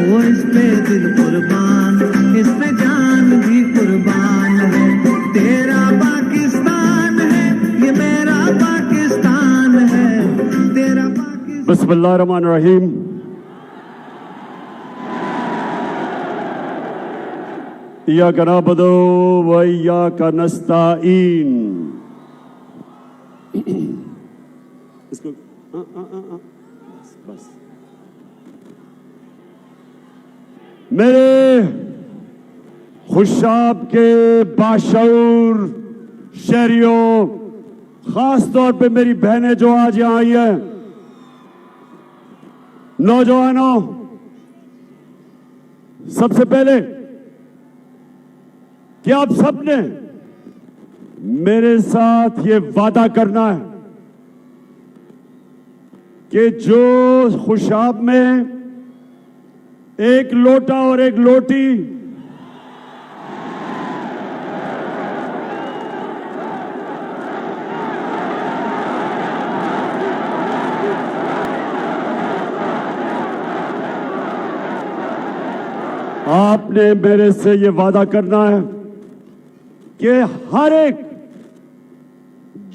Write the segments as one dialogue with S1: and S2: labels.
S1: वो इस पे दिल कुर्बान, इस पे जान भी कुर्बान है। तेरा पाकिस्तान है, ये मेरा पाकिस्तान है, तेरा पाकिस्तान।
S2: बिस्मिल्लाहिर्रहमानिर्रहीम। इय्याका नअबुदु व इय्याका नस्तईन। इसको बस। मेरे खुशाब के बाशऊर शहरियों, खास तौर पे मेरी बहनें जो आज यहां आई हैं, नौजवानों, सबसे पहले कि आप सबने मेरे साथ ये वादा करना है कि जो खुशाब में एक लोटा और एक लोटी आपने मेरे से ये वादा करना है कि हर एक,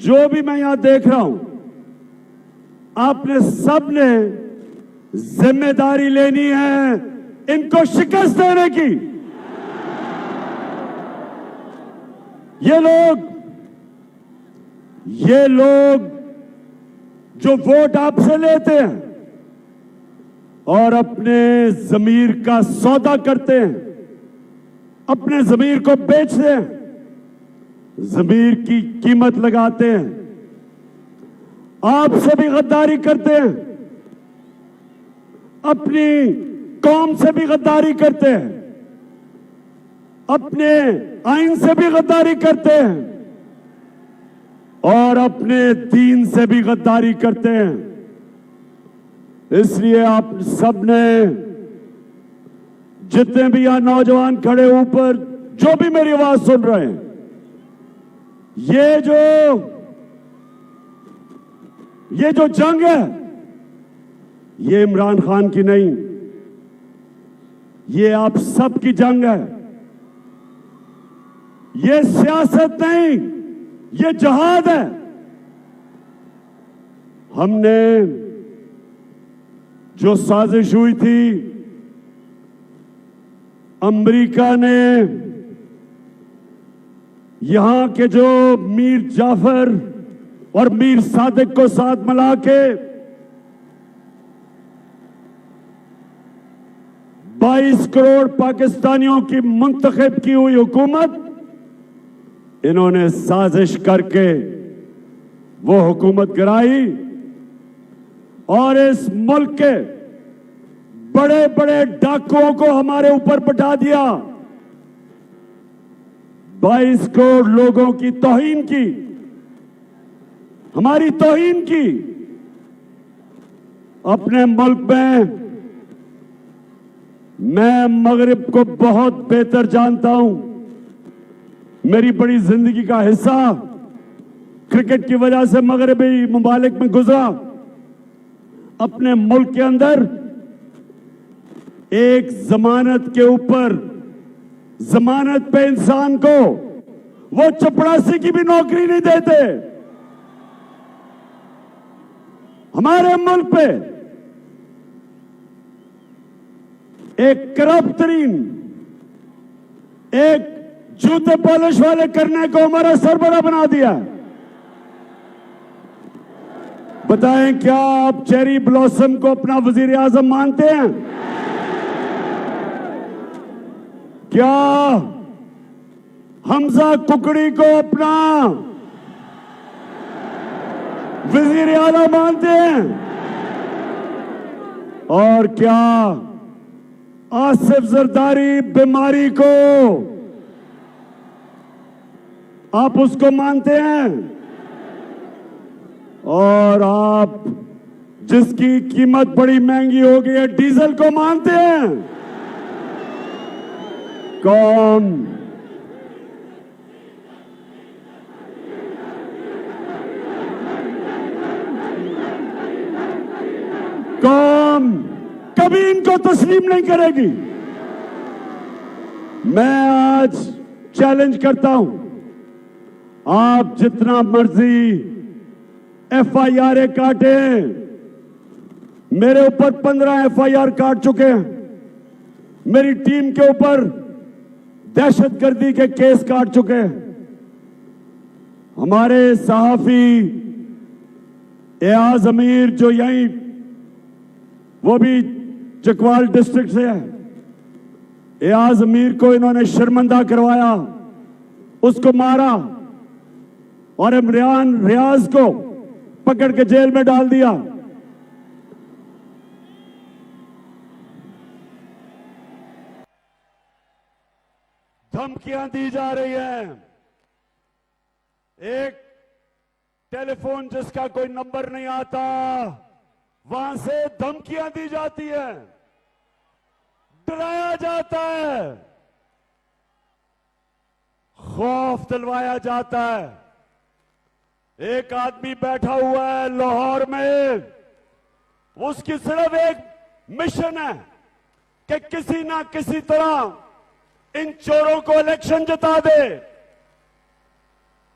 S2: जो भी मैं यहां देख रहा हूं, आपने सबने जिम्मेदारी लेनी है इनको शिकस्त देने की। ये लोग जो वोट आपसे लेते हैं और अपने जमीर का सौदा करते हैं, अपने जमीर को बेचते हैं, जमीर की कीमत लगाते हैं, आपसे भी गद्दारी करते हैं, अपनी कौम से भी गद्दारी करते हैं, अपने आइन से भी गद्दारी करते हैं और अपने दीन से भी गद्दारी करते हैं। इसलिए आप सबने, जितने भी यहां नौजवान खड़े ऊपर, जो भी मेरी आवाज सुन रहे हैं, ये जो जंग है, ये इमरान खान की नहीं, ये आप सब की जंग है। ये सियासत नहीं, ये जहाद है। हमने जो साजिश हुई थी, अमेरिका ने यहां के जो मीर जाफर और मीर सादिक को साथ मिला के 22 करोड़ पाकिस्तानियों की मुंतखब की हुई हुकूमत, इन्होंने साजिश करके वो हुकूमत गिराई और इस मुल्क के बड़े बड़े डाकुओं को हमारे ऊपर बिठा दिया। 22 करोड़ लोगों की तौहीन की, हमारी तौहीन की। अपने मुल्क में मैं मगरिब को बहुत बेहतर जानता हूं। मेरी बड़ी जिंदगी का हिस्सा क्रिकेट की वजह से मगरबी मुमालिक में गुजरा। अपने मुल्क के अंदर एक जमानत के ऊपर, जमानत पे इंसान को वो चपरासी की भी नौकरी नहीं देते। हमारे मुल्क पे एक करप्ट तरीन, एक जूते पॉलिश वाले करने को हमारा सरबरा बना दिया। बताएं, क्या आप चेरी ब्लॉसम को अपना वजीर आजम मानते हैं? क्या हमजा कुकड़ी को अपना वजीर आला मानते हैं? और क्या आसिफ जरदारी बीमारी को आप उसको मानते हैं? और आप जिसकी कीमत बड़ी महंगी हो गई है, डीजल को मानते हैं? कौन कभी इनको तस्लीम नहीं करेगी। मैं आज चैलेंज करता हूं, आप जितना मर्जी एफआईआर काटे, मेरे ऊपर 15 एफआईआर काट चुके हैं, मेरी टीम के ऊपर दहशतगर्दी के केस काट चुके हैं। हमारे सहाफी एयाज अमीर जो यहीं, वो भी चकवाल डिस्ट्रिक्ट से है, एयाज अमीर को इन्होंने शर्मिंदा करवाया, उसको मारा और इमरान रियाज को पकड़ के जेल में डाल दिया। धमकियां दी जा रही हैं। एक टेलीफोन जिसका कोई नंबर नहीं आता, वहां से धमकियां दी जाती है, डराया जाता है, खौफ दिलवाया जाता है। एक आदमी बैठा हुआ है लाहौर में, उसकी सिर्फ एक मिशन है कि किसी ना किसी तरह इन चोरों को इलेक्शन जिता दे।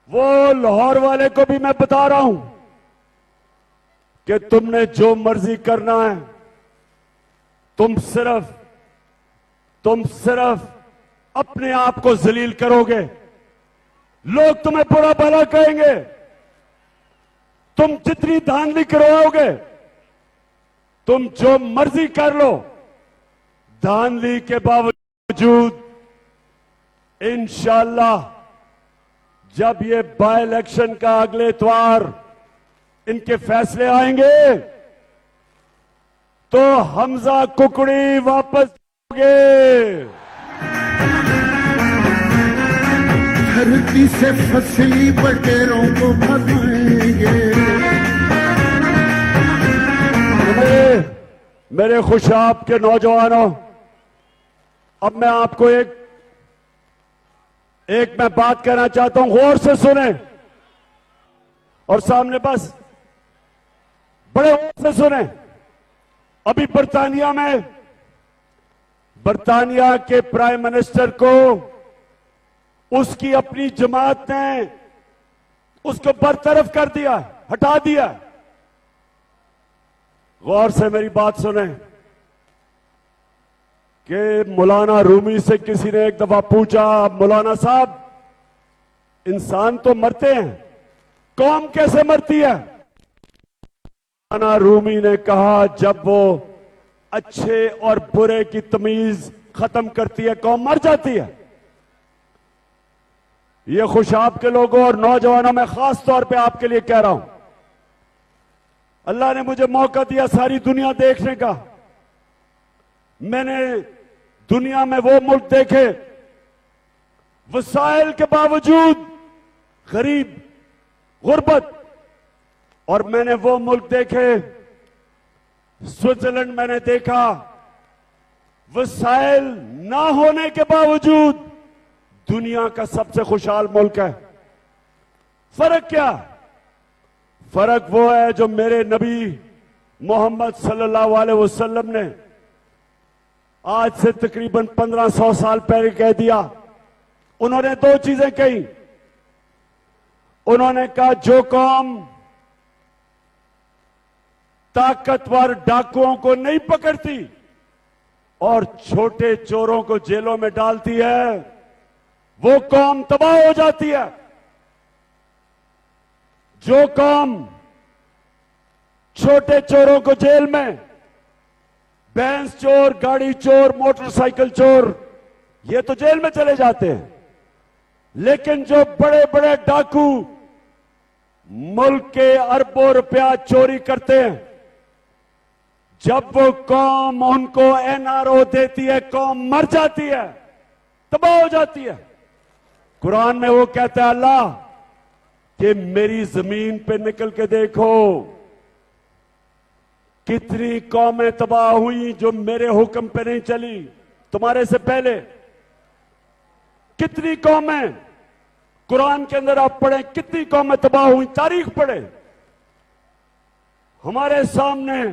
S2: वो लाहौर वाले को भी मैं बता रहा हूं कि तुमने जो मर्जी करना है, तुम सिर्फ अपने आप को जलील करोगे, लोग तुम्हें बुरा भला कहेंगे, तुम जितनी धांधली करवाओगे, तुम जो मर्जी कर लो, धांधली के बावजूद इंशाअल्लाह जब ये बाय इलेक्शन का अगले इतवार इनके फैसले आएंगे तो हमजा कुकड़ी वापस होंगे।
S3: धरती से फसली बटेरों को भगाएंगे।
S2: मेरे खुशाब के नौजवानों, अब मैं आपको एक मैं बात कहना चाहता हूं, गौर से सुने और सामने बस बड़े गौर से सुने। अभी बर्तानिया के प्राइम मिनिस्टर को उसकी अपनी जमात ने उसको बरतरफ कर दिया, हटा दिया। गौर से मेरी बात सुने कि मौलाना रूमी से किसी ने एक दफा पूछा, मौलाना साहब इंसान तो मरते हैं, कौम कैसे मरती है? मौलाना रूमी ने कहा, जब वो अच्छे और बुरे की तमीज खत्म करती है, कौम मर जाती है। ये खुशाब के लोगों और नौजवानों में खास तौर पे आपके लिए कह रहा हूं, अल्लाह ने मुझे मौका दिया सारी दुनिया देखने का। मैंने दुनिया में वो मुल्क देखे वसाइल के बावजूद गरीब, गुर्बत, और मैंने वो मुल्क देखे, स्विट्जरलैंड मैंने देखा, वसाइल ना होने के बावजूद दुनिया का सबसे खुशहाल मुल्क है। फर्क क्या? फर्क वो है जो मेरे नबी मोहम्मद सल्लल्लाहु अलैहि वसल्लम ने आज से तकरीबन 1500 साल पहले कह दिया। उन्होंने दो चीजें कही। उन्होंने कहा, जो कौम ताकतवर डाकुओं को नहीं पकड़ती और छोटे चोरों को जेलों में डालती है, वो कौम तबाह हो जाती है। जो कौम छोटे चोरों को जेल में, भैंस चोर, गाड़ी चोर, मोटरसाइकिल चोर, ये तो जेल में चले जाते हैं, लेकिन जो बड़े बड़े डाकू मुल्क के अरबों रुपया चोरी करते हैं, जब वो कौम उनको एनआरओ देती है, कौम मर जाती है, तबाह हो जाती है। कुरान में वो कहता है अल्लाह कि मेरी जमीन पे निकल के देखो कितनी कौमें तबाह हुई जो मेरे हुक्म पे नहीं चली। तुम्हारे से पहले कितनी कौमें, कुरान के अंदर आप पढ़ें कितनी कौमें तबाह हुई, तारीख पढ़े। हमारे सामने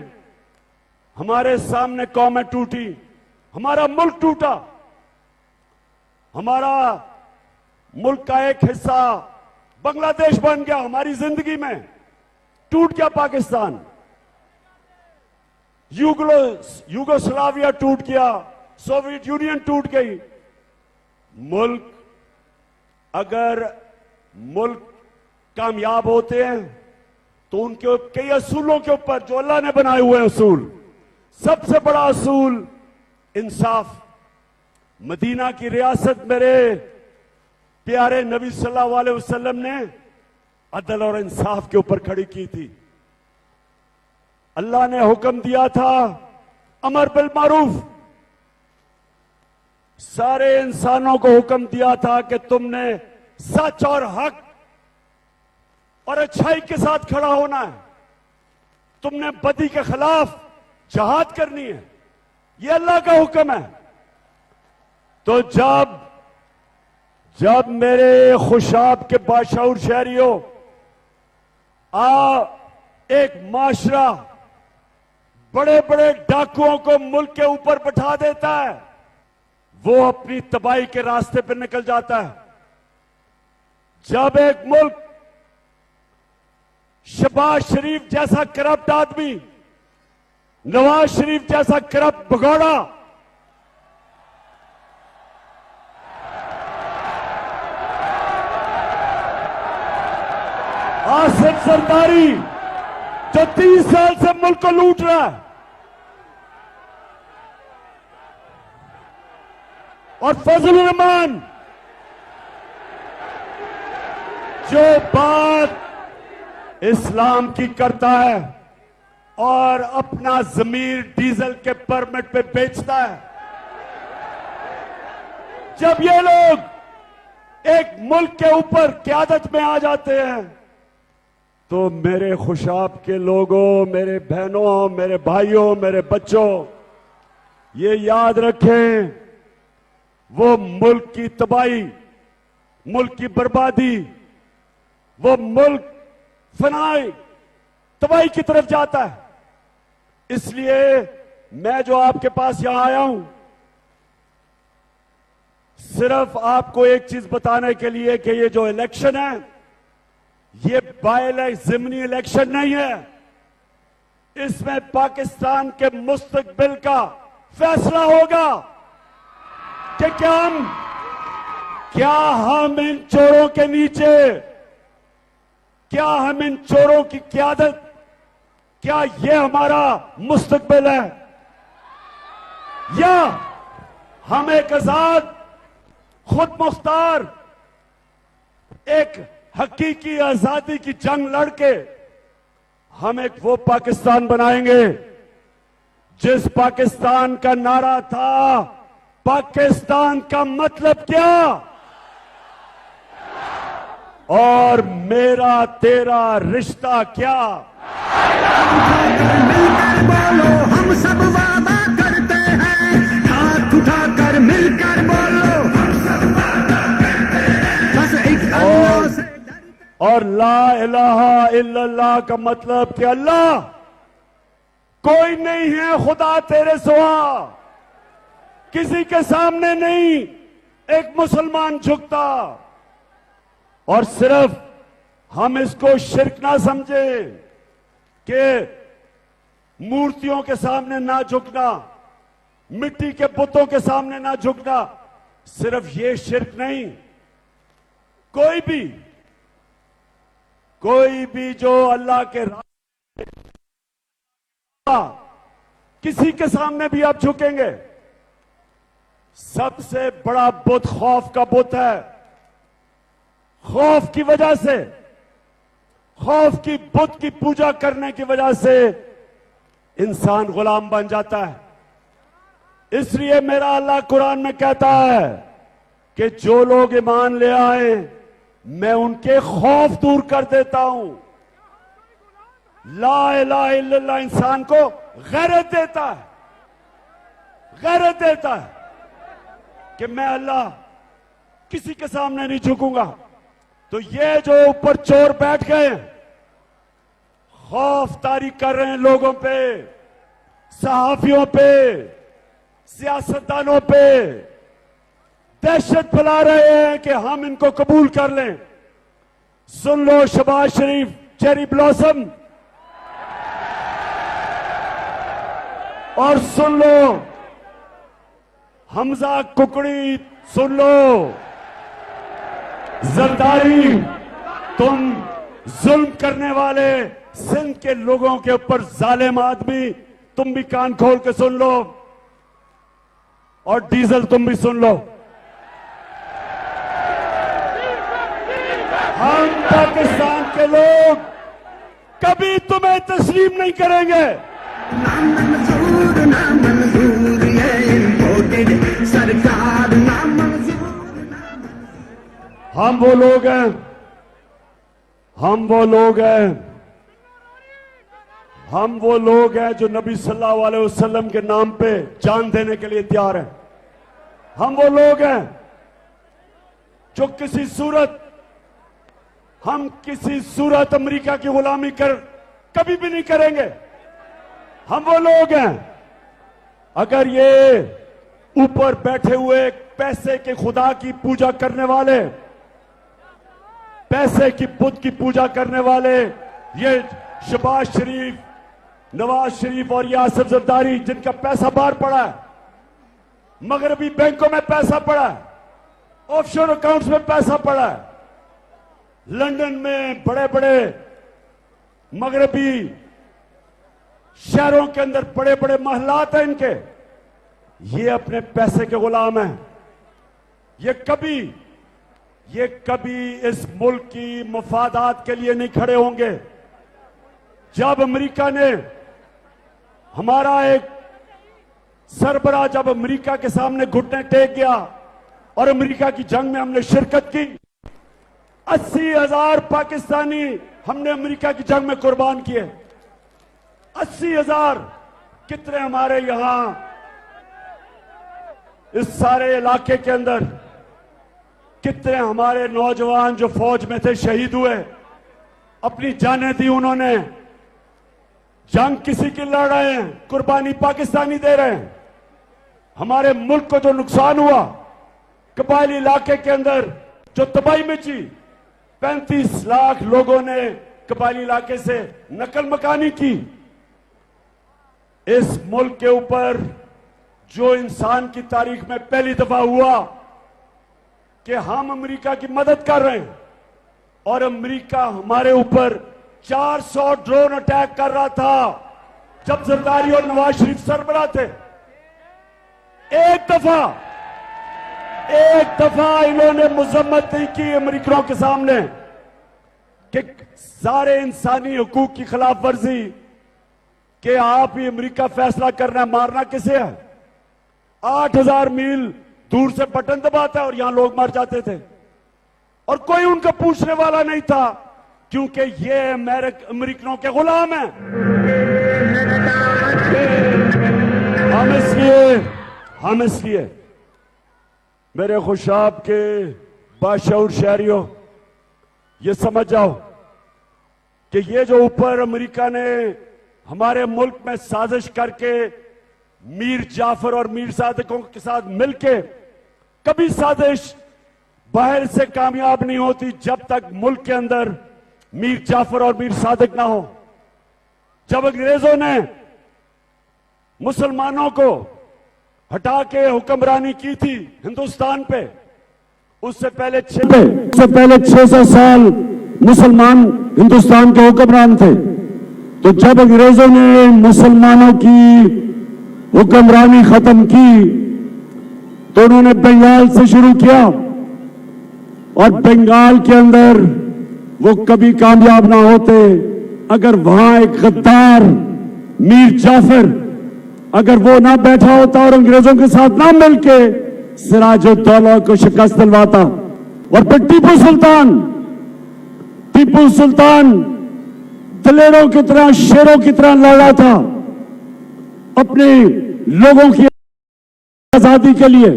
S2: हमारे सामने कौमें टूटी, हमारा मुल्क टूटा, हमारा मुल्क का एक हिस्सा बांग्लादेश बन गया, हमारी जिंदगी में टूट गया पाकिस्तान, यूगोस्लाविया टूट गया, सोवियत यूनियन टूट गई। मुल्क, अगर मुल्क कामयाब होते हैं तो उनके कई असूलों के ऊपर जो अल्लाह ने बनाए हुए असूल, सबसे बड़ा असूल इंसाफ। मदीना की रियासत मेरे प्यारे नबी सल्लल्लाहु अलैहि वसल्लम ने अदल और इंसाफ के ऊपर खड़ी की थी। अल्लाह ने हुक्म दिया था अमर बिल मारूफ, सारे इंसानों को हुक्म दिया था कि तुमने सच और हक और अच्छाई के साथ खड़ा होना है, तुमने बदी के खिलाफ जहाद करनी है, यह अल्लाह का हुक्म है। तो जब मेरे खुशाब के बाशऊर शहरियों, एक माशरा बड़े बड़े डाकुओं को मुल्क के ऊपर बैठा देता है, वो अपनी तबाही के रास्ते पर निकल जाता है। जब एक मुल्क शहबाज शरीफ जैसा करप्ट आदमी, नवाज शरीफ जैसा करप्ट भगौड़ा आसिफ जरदारी जो 30 साल से मुल्क को लूट रहा है, और फजलुर रहमान जो बात इस्लाम की करता है और अपना जमीर डीजल के परमिट पे बेचता है, जब ये लोग एक मुल्क के ऊपर क़यादत में आ जाते हैं तो मेरे खुशाब के लोगों, मेरे बहनों, मेरे भाइयों, मेरे बच्चों, ये याद रखें, वो मुल्क की तबाही, मुल्क की बर्बादी, वो मुल्क फनाई तबाही की तरफ जाता है। इसलिए मैं जो आपके पास यहां आया हूं, सिर्फ आपको एक चीज बताने के लिए कि ये जो इलेक्शन है, ये ज़िमनी इलेक्शन नहीं है, इसमें पाकिस्तान के मुस्तकबिल का फैसला होगा कि क्या हम इन चोरों के नीचे, क्या हम इन चोरों की क़यादत, क्या ये हमारा मुस्तकबिल है, या हम एक आजाद, खुद मुख्तार, एक हकीकी आजादी की जंग लड़के हम एक वो पाकिस्तान बनाएंगे जिस पाकिस्तान का नारा था, पाकिस्तान का मतलब क्या, और मेरा तेरा रिश्ता क्या।
S1: मिलकर बोलो, हम सब वादा करते हैं, हाथ उठाकर मिलकर बोलो, हम सब वादा करते हैं, बस एक अल्लाह से।
S2: और ला इलाहा इल्लल्लाह का मतलब कि अल्लाह कोई नहीं है, खुदा तेरे सिवा किसी के सामने नहीं एक मुसलमान झुकता। और सिर्फ हम इसको शिर्क ना समझे कि मूर्तियों के सामने ना झुकना, मिट्टी के बुतों के सामने ना झुकना, सिर्फ ये शिर्क नहीं, कोई भी जो अल्लाह के किसी के सामने भी आप झुकेंगे, सबसे बड़ा बुत खौफ का बुत है। खौफ की वजह से, खौफ की बुत की पूजा करने की वजह से इंसान गुलाम बन जाता है। इसलिए मेरा अल्लाह कुरान में कहता है कि जो लोग ईमान ले आए मैं उनके खौफ दूर कर देता हूं। ला इलाहा इल्लल्लाह इंसान को गैरत देता है, गैरत देता है कि मैं अल्लाह किसी के सामने नहीं झुकूंगा। तो ये जो ऊपर चोर बैठ गए, खौफ तारी कर रहे हैं लोगों पे, सहाफियों पे, सियासतदानों पे दहशत फैला रहे हैं कि हम इनको कबूल कर लें। सुन लो शहबाज शरीफ चेरी ब्लॉसम, और सुन लो हमजा कुकड़ी, सुन लो जरदारी, तुम जुल्म करने वाले सिंध के लोगों के ऊपर जालिम आदमी, तुम भी कान खोल के सुन लो, और डीजल तुम भी सुन लो। हम पाकिस्तान के लोग कभी तुम्हें तस्लीम नहीं करेंगे।
S1: नामंजूर ये इम्पोर्टेड सरकार नामंजूर।
S2: हम वो लोग हैं, हम वो लोग हैं, हम वो लोग हैं जो नबी सल्लल्लाहु अलैहि वसल्लम के नाम पे जान देने के लिए तैयार हैं। हम वो लोग हैं जो हम किसी सूरत अमेरिका की गुलामी कर कभी भी नहीं करेंगे। हम वो लोग हैं, अगर ये ऊपर बैठे हुए पैसे के खुदा की पूजा करने वाले, पैसे की बुत की पूजा करने वाले, ये शहबाज शरीफ, नवाज शरीफ और ये आसिफ जरदारी, जिनका पैसा बाहर पड़ा है, मगरबी बैंकों में पैसा पड़ा है, ऑफशोर अकाउंट्स में पैसा पड़ा है, लंदन में बड़े बड़े मगरबी शहरों के अंदर बड़े बड़े महलात हैं इनके, ये अपने पैसे के गुलाम हैं। ये कभी इस मुल्क की मफादात के लिए नहीं खड़े होंगे। जब अमेरिका ने, हमारा एक सरबराह जब अमेरिका के सामने घुटने टेक गया और अमेरिका की जंग में हमने शिरकत की, 80,000 पाकिस्तानी हमने अमेरिका की जंग में कुर्बान किए। 80,000 कितने हमारे यहां इस सारे इलाके के अंदर कितने हमारे नौजवान जो फौज में थे शहीद हुए, अपनी जानें दी उन्होंने। जंग किसी की लड़ रहे हैं, कुर्बानी पाकिस्तानी दे रहे हैं। हमारे मुल्क को जो नुकसान हुआ, कबायली इलाके के अंदर जो तबाही मची, 35 लाख लोगों ने कबायली इलाके से नकल मकानी की। इस मुल्क के ऊपर जो इंसान की तारीख में पहली दफा हुआ कि हम अमेरिका की मदद कर रहे हैं, और अमेरिका हमारे ऊपर 400 ड्रोन अटैक कर रहा था जब जरदारी और नवाज शरीफ सरबराह थे। एक दफा इन्होंने मजम्मत नहीं की अमेरिकनों के सामने कि सारे इंसानी हुकूक की खिलाफ वर्जी, कि आप ही अमेरिका फैसला करना है मारना किसे है। 8,000 मील दूर से बटन दबाता है और यहां लोग मर जाते थे, और कोई उनका पूछने वाला नहीं था, क्योंकि ये अमेरिकनों के गुलाम हैं। हम इसलिए मेरे खुशाब के बाशऊर शहरियों, ये समझ जाओ कि ये जो ऊपर अमेरिका ने हमारे मुल्क में साजिश करके मीर जाफर और मीर सादिकों के साथ मिलके, कभी साजिश बाहर से कामयाब नहीं होती जब तक मुल्क के अंदर मीर जाफर और मीर सादिक ना हो। जब अंग्रेजों ने मुसलमानों को हटा के हुक्मरानी की थी हिंदुस्तान पे, उससे पहले 600 साल मुसलमान हिंदुस्तान के हुक्मरान थे। तो जब अंग्रेजों ने मुसलमानों की हुक्मरानी खत्म की, तो उन्होंने बंगाल से शुरू किया, और बंगाल के अंदर वो कभी कामयाब ना होते अगर वहां एक गद्दार मीर जाफर, अगर वो ना बैठा होता और अंग्रेजों के साथ ना मिलके सिराजुद्दौला को शिकस्त दिलवाता। और फिर टीपू सुल्तान दलेरों की तरह, शेरों की तरह लड़ा था अपने लोगों की आजादी के लिए,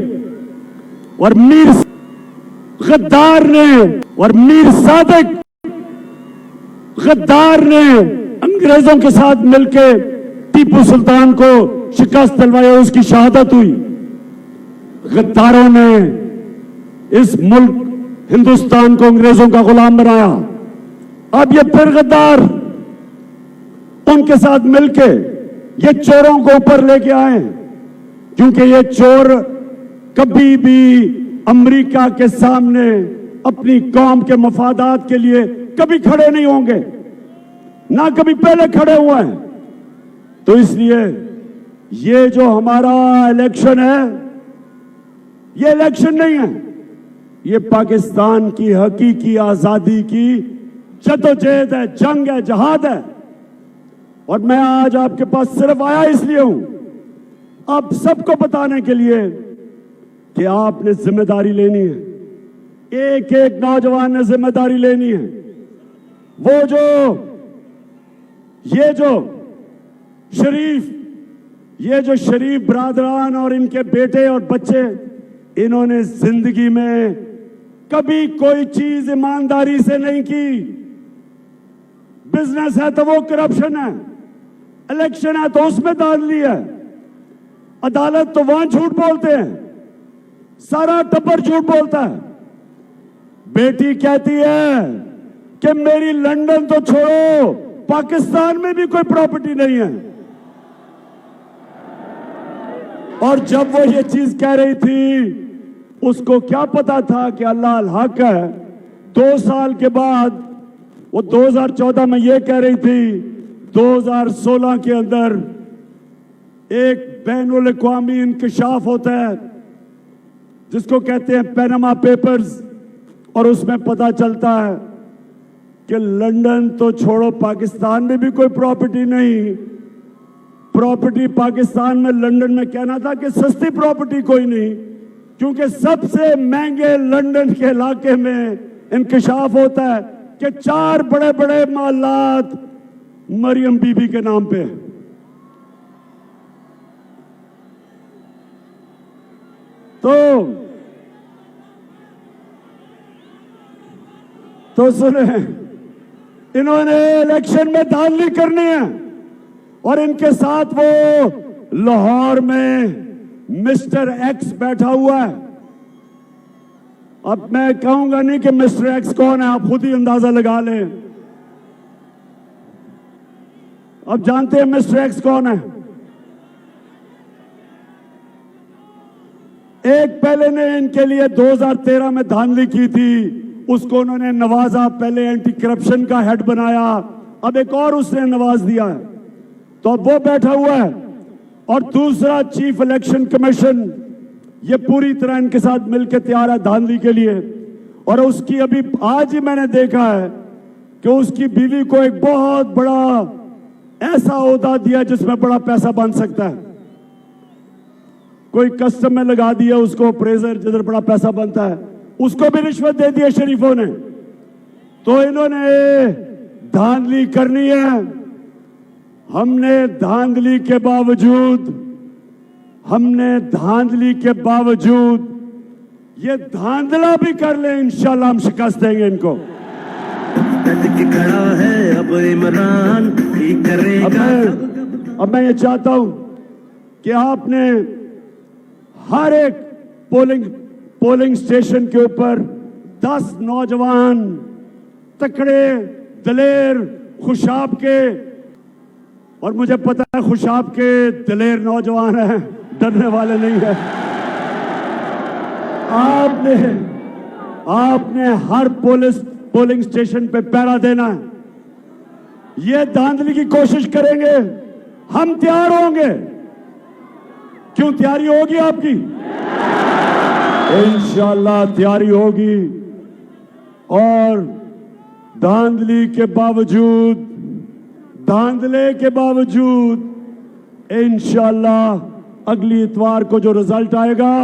S2: और मीर गद्दार ने और मीर सादिक गद्दार ने अंग्रेजों के साथ मिलके टीपू सुल्तान को शिकस्त दिलवाई, उसकी शहादत हुई। गद्दारों ने इस मुल्क हिंदुस्तान को अंग्रेजों का गुलाम बनाया। अब ये फिर गद्दार उनके साथ मिलके ये चोरों को ऊपर लेके आए, क्योंकि ये चोर कभी भी अमेरिका के सामने अपनी कौम के मफादात के लिए कभी खड़े नहीं होंगे, ना कभी पहले खड़े हुए हैं। तो इसलिए ये जो हमारा इलेक्शन है, ये इलेक्शन नहीं है, ये पाकिस्तान की हकीकी आजादी की जद्दोजहद है, जंग है, जहाद है। और मैं आज आपके पास सिर्फ आया इसलिए हूं, आप सबको बताने के लिए कि आपने जिम्मेदारी लेनी है। एक एक नौजवान ने जिम्मेदारी लेनी है। वो जो ये जो शरीफ बरादरान और इनके बेटे और बच्चे, इन्होंने जिंदगी में कभी कोई चीज ईमानदारी से नहीं की। बिजनेस है तो वो करप्शन है, इलेक्शन है तो उसमें धांधली है, अदालत तो वहां झूठ बोलते हैं, सारा टब्बर झूठ बोलता है। बेटी कहती है कि मेरी लंदन तो छोड़ो, पाकिस्तान में भी कोई प्रॉपर्टी नहीं है। और जब वो ये चीज कह रही थी, उसको क्या पता था कि अल्लाह अल हक है। 2 साल के बाद वो 2014 में ये कह रही थी, 2016 के अंदर एक बैनुल अक़वामी इंकशाफ होता है जिसको कहते हैं पैनामा पेपर्स, और उसमें पता चलता है कि लंदन तो छोड़ो, पाकिस्तान में भी कोई प्रॉपर्टी नहीं। प्रॉपर्टी पाकिस्तान में, लंदन में कहना था कि सस्ती प्रॉपर्टी कोई नहीं, क्योंकि सबसे महंगे लंदन के इलाके में इंकशाफ होता है कि 4 बड़े बड़े महलात मरियम बीबी के नाम पे है। तो सुने, इन्होंने इलेक्शन में धांधली करनी है, और इनके साथ वो लाहौर में मिस्टर एक्स बैठा हुआ है। अब मैं कहूंगा नहीं कि मिस्टर एक्स कौन है, आप खुद ही अंदाजा लगा लें। अब जानते हैं मिस्टर एक्स कौन है। एक पहले ने इनके लिए 2013 में धांधली की थी, उसको उन्होंने नवाजा, पहले एंटी करप्शन का हेड बनाया, अब एक और उसने नवाज दिया है, तो अब वो बैठा हुआ है। और दूसरा चीफ इलेक्शन कमीशन, ये पूरी तरह इनके साथ मिलकर तैयार है धांधली के लिए। और उसकी अभी आज ही मैंने देखा है कि उसकी बीवी को एक बहुत बड़ा ऐसा ओहदा दिया जिसमें बड़ा पैसा बन सकता है। कोई कस्टम में लगा दिया उसको, अप्रेजर, जिधर बड़ा पैसा बनता है, उसको भी रिश्वत दे दी शरीफों ने। तो इन्होंने धांधली करनी है। हमने धांधली के बावजूद ये धांधला भी कर ले, इंशाल्लाह हम शिकस्त देंगे इनको।
S1: के खड़ा है अब इमरान ही करेगा।
S2: अब मैं ये चाहता हूं कि आपने हर एक पोलिंग स्टेशन के ऊपर 10 नौजवान तकड़े, दलेर, खुशाब के, और मुझे पता है खुशाब के दलेर नौजवान हैं, डरने वाले नहीं है। आपने हर पोलिंग स्टेशन पे पहरा देना है। ये धांधली की कोशिश करेंगे, हम तैयार होंगे। क्यों तैयारी होगी आपकी? इंशाल्लाह तैयारी होगी। और धांधले के बावजूद इंशाल्लाह अगली इतवार को जो रिजल्ट आएगा,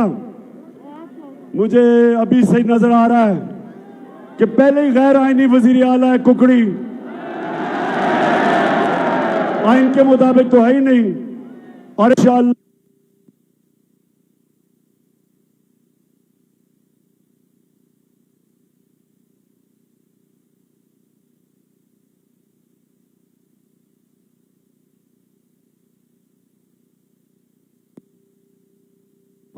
S2: मुझे अभी से नजर आ रहा है कि पहले ही गैर आईनी वजीर आला है कुकड़ी, आइन के मुताबिक तो है ही नहीं। और इंशाल्लाह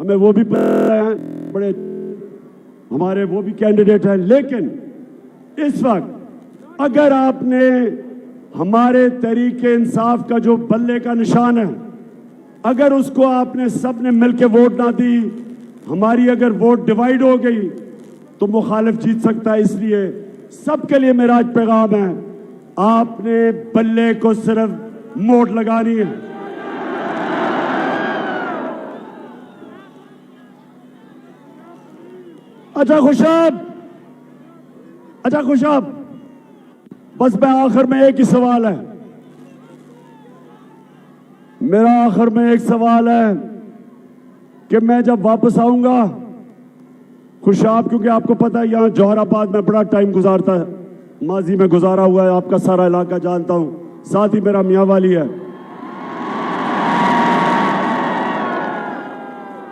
S2: हमें वो भी पता है, बड़े हमारे वो भी कैंडिडेट हैं। लेकिन इस वक्त अगर आपने हमारे तहरीके इंसाफ का जो बल्ले का निशान है, अगर उसको आपने सबने मिलकर वोट ना दी, हमारी अगर वोट डिवाइड हो गई तो मुखालिफ जीत सकता है। इसलिए सबके लिए मेरा आज पैगाम है, आपने बल्ले को सिर्फ मोड़ लगानी है। अच्छा खुशाब, बस मैं आखिर में एक ही सवाल है, मेरा आखिर में एक सवाल है कि मैं जब वापस आऊंगा खुशाब, क्योंकि आपको पता है यहां जौहराबाद में बड़ा टाइम गुजारता है, माजी में गुजारा हुआ है, आपका सारा इलाका जानता हूं, साथ ही मेरा मियां वाली है।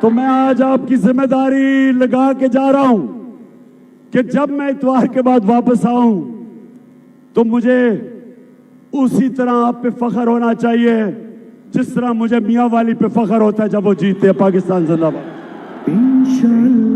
S2: तो मैं आज आपकी जिम्मेदारी लगा के जा रहा हूं कि जब मैं इतवार के बाद वापस आऊं तो मुझे उसी तरह आप पे फख्र होना चाहिए जिस तरह मुझे मियां वाली पे फख्र होता है जब वो जीतते हैं। पाकिस्तान जिंदाबाद।
S1: इंशाअल्लाह।